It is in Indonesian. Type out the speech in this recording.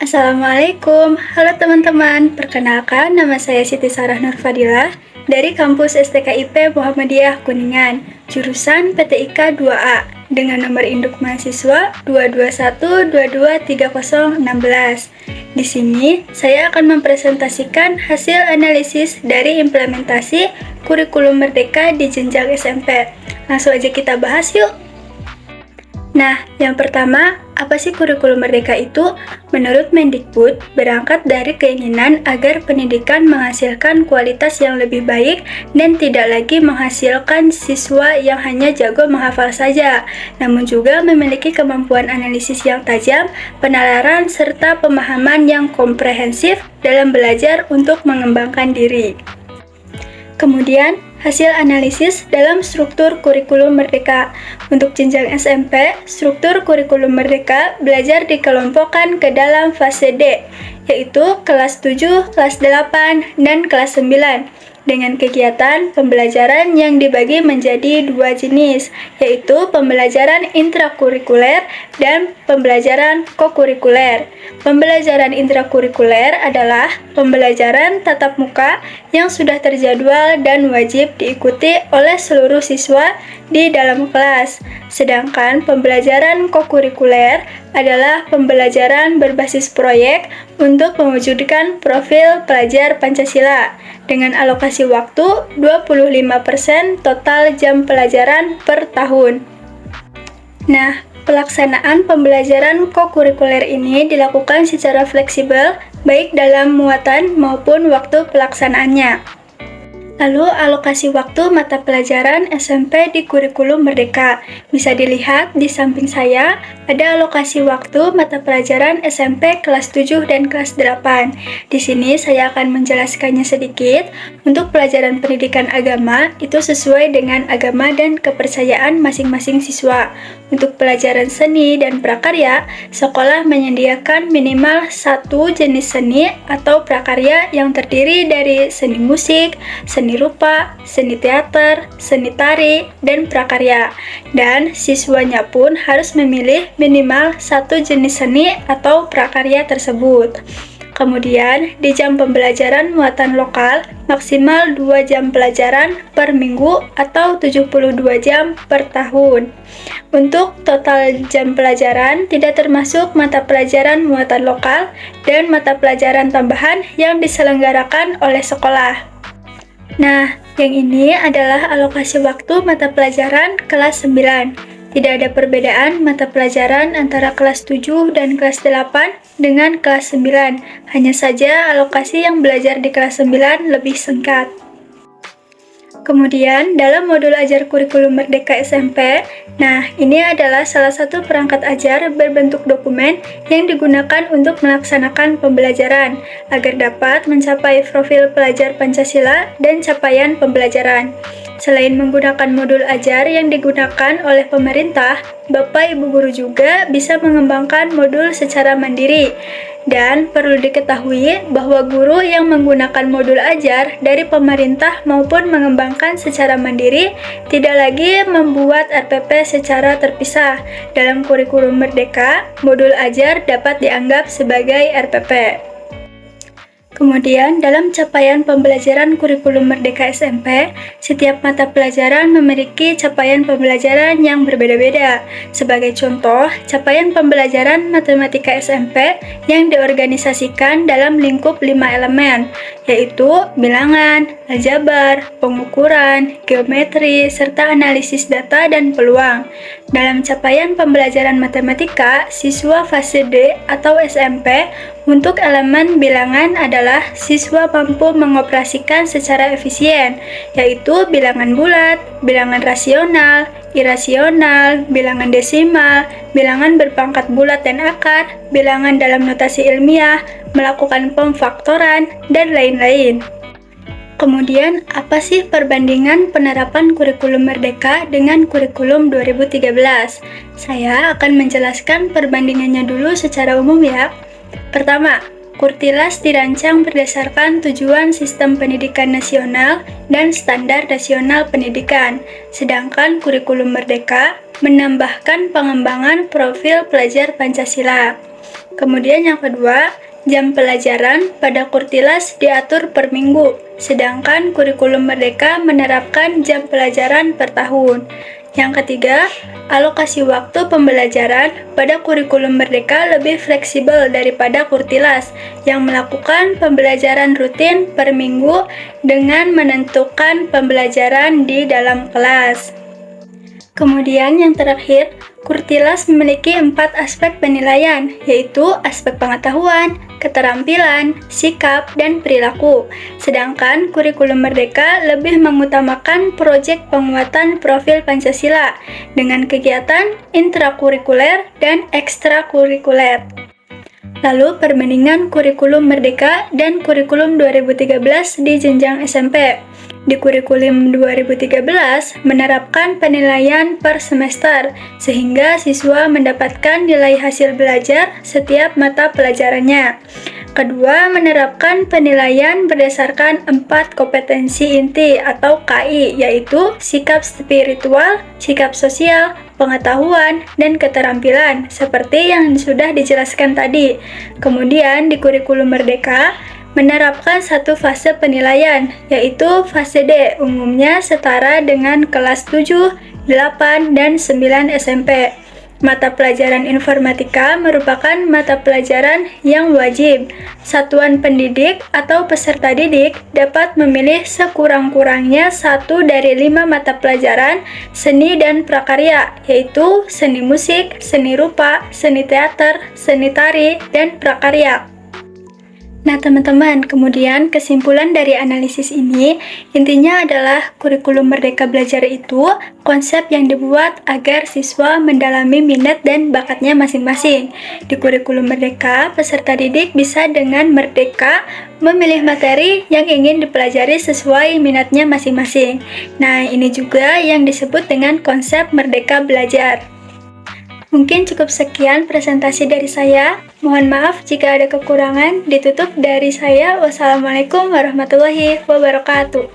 Assalamualaikum, halo teman-teman. Perkenalkan, nama saya Siti Sarah Nurfadilah dari kampus STKIP Muhammadiyah Kuningan, jurusan PTIK 2A dengan nomor induk mahasiswa 221223016. Di sini saya akan mempresentasikan hasil analisis dari implementasi kurikulum merdeka di jenjang SMP. Langsung aja kita bahas yuk. Nah, yang pertama, apa sih kurikulum merdeka itu? Menurut Mendikbud, berangkat dari keinginan agar pendidikan menghasilkan kualitas yang lebih baik dan tidak lagi menghasilkan siswa yang hanya jago menghafal saja, namun juga memiliki kemampuan analisis yang tajam, penalaran, serta pemahaman yang komprehensif dalam belajar untuk mengembangkan diri. Kemudian, hasil analisis dalam struktur kurikulum merdeka. Untuk jenjang SMP, struktur kurikulum merdeka belajar dikelompokkan ke dalam fase D, yaitu kelas 7, kelas 8, dan kelas 9, dengan kegiatan pembelajaran yang dibagi menjadi dua jenis, yaitu pembelajaran intrakurikuler dan pembelajaran kokurikuler. Pembelajaran intrakurikuler adalah pembelajaran tatap muka yang sudah terjadwal dan wajib diikuti oleh seluruh siswa di dalam kelas. Sedangkan pembelajaran kokurikuler adalah pembelajaran berbasis proyek untuk mewujudkan profil pelajar Pancasila dengan alokasi waktu 25% total jam pelajaran per tahun. Nah, pelaksanaan pembelajaran kokurikuler ini dilakukan secara fleksibel, baik dalam muatan maupun waktu pelaksanaannya. Lalu, alokasi waktu mata pelajaran SMP di kurikulum merdeka. Bisa dilihat di samping saya, ada alokasi waktu mata pelajaran SMP kelas 7 dan kelas 8. Di sini saya akan menjelaskannya sedikit. Untuk pelajaran pendidikan agama, itu sesuai dengan agama dan kepercayaan masing-masing siswa. Untuk pelajaran seni dan prakarya, sekolah menyediakan minimal satu jenis seni atau prakarya yang terdiri dari seni musik, seni rupa, seni teater, seni tari, dan prakarya. Dan siswanya pun harus memilih minimal satu jenis seni atau prakarya tersebut. Kemudian, di jam pembelajaran muatan lokal, maksimal 2 jam pelajaran per minggu atau 72 jam per tahun. Untuk total jam pelajaran, tidak termasuk mata pelajaran muatan lokal dan mata pelajaran tambahan yang diselenggarakan oleh sekolah. Nah, yang ini adalah alokasi waktu mata pelajaran kelas 9. Tidak ada perbedaan mata pelajaran antara kelas 7 dan kelas 8 dengan kelas 9. Hanya saja alokasi yang belajar di kelas 9 lebih singkat. Kemudian, dalam modul ajar kurikulum merdeka SMP, nah ini adalah salah satu perangkat ajar berbentuk dokumen yang digunakan untuk melaksanakan pembelajaran agar dapat mencapai profil pelajar Pancasila dan capaian pembelajaran. Selain menggunakan modul ajar yang digunakan oleh pemerintah, Bapak Ibu guru juga bisa mengembangkan modul secara mandiri. Dan perlu diketahui bahwa guru yang menggunakan modul ajar dari pemerintah maupun mengembangkan secara mandiri tidak lagi membuat RPP secara terpisah. Dalam kurikulum merdeka, modul ajar dapat dianggap sebagai RPP. Kemudian, dalam capaian pembelajaran kurikulum merdeka SMP, setiap mata pelajaran memiliki capaian pembelajaran yang berbeda-beda. Sebagai contoh, capaian pembelajaran matematika SMP yang diorganisasikan dalam lingkup 5 elemen, yaitu bilangan, aljabar, pengukuran, geometri, serta analisis data dan peluang. Dalam capaian pembelajaran matematika, siswa fase D atau SMP untuk elemen bilangan adalah siswa mampu mengoperasikan secara efisien, yaitu bilangan bulat, bilangan rasional, irasional, bilangan desimal, bilangan berpangkat bulat dan akar, bilangan dalam notasi ilmiah, melakukan pemfaktoran, dan lain-lain. Kemudian, apa sih perbandingan penerapan kurikulum merdeka dengan kurikulum 2013? Saya akan menjelaskan perbandingannya dulu secara umum ya. Pertama, Kurtilas dirancang berdasarkan tujuan sistem pendidikan nasional dan standar nasional pendidikan, sedangkan kurikulum merdeka menambahkan pengembangan profil pelajar Pancasila. Kemudian yang kedua, jam pelajaran pada Kurtilas diatur per minggu, sedangkan kurikulum Merdeka menerapkan jam pelajaran per tahun. Yang ketiga, alokasi waktu pembelajaran pada kurikulum Merdeka lebih fleksibel daripada Kurtilas yang melakukan pembelajaran rutin per minggu dengan menentukan pembelajaran di dalam kelas. Kemudian yang terakhir, Kurtilas memiliki 4 aspek penilaian, yaitu aspek pengetahuan, keterampilan, sikap, dan perilaku. Sedangkan kurikulum Merdeka lebih mengutamakan proyek penguatan profil Pancasila dengan kegiatan intrakurikuler dan ekstrakurikuler. Lalu perbandingan kurikulum Merdeka dan kurikulum 2013 di jenjang SMP. Di kurikulum 2013 menerapkan penilaian per semester sehingga siswa mendapatkan nilai hasil belajar setiap mata pelajarannya. Kedua, menerapkan penilaian berdasarkan 4 kompetensi inti atau KI, yaitu sikap spiritual, sikap sosial, pengetahuan, dan keterampilan, seperti yang sudah dijelaskan tadi. Kemudian di kurikulum Merdeka menerapkan 1 fase penilaian, yaitu fase D, umumnya setara dengan kelas 7, 8, dan 9 SMP. Mata pelajaran informatika merupakan mata pelajaran yang wajib. Satuan pendidik atau peserta didik dapat memilih sekurang-kurangnya 1 dari 5 mata pelajaran seni dan prakarya, yaitu seni musik, seni rupa, seni teater, seni tari, dan prakarya. Nah teman-teman, kemudian kesimpulan dari analisis ini intinya adalah kurikulum Merdeka Belajar itu konsep yang dibuat agar siswa mendalami minat dan bakatnya masing-masing. Di kurikulum Merdeka, peserta didik bisa dengan merdeka memilih materi yang ingin dipelajari sesuai minatnya masing-masing. Nah, ini juga yang disebut dengan konsep Merdeka Belajar. Mungkin cukup sekian presentasi dari saya. Mohon maaf jika ada kekurangan. Ditutup dari saya. Wassalamualaikum warahmatullahi wabarakatuh.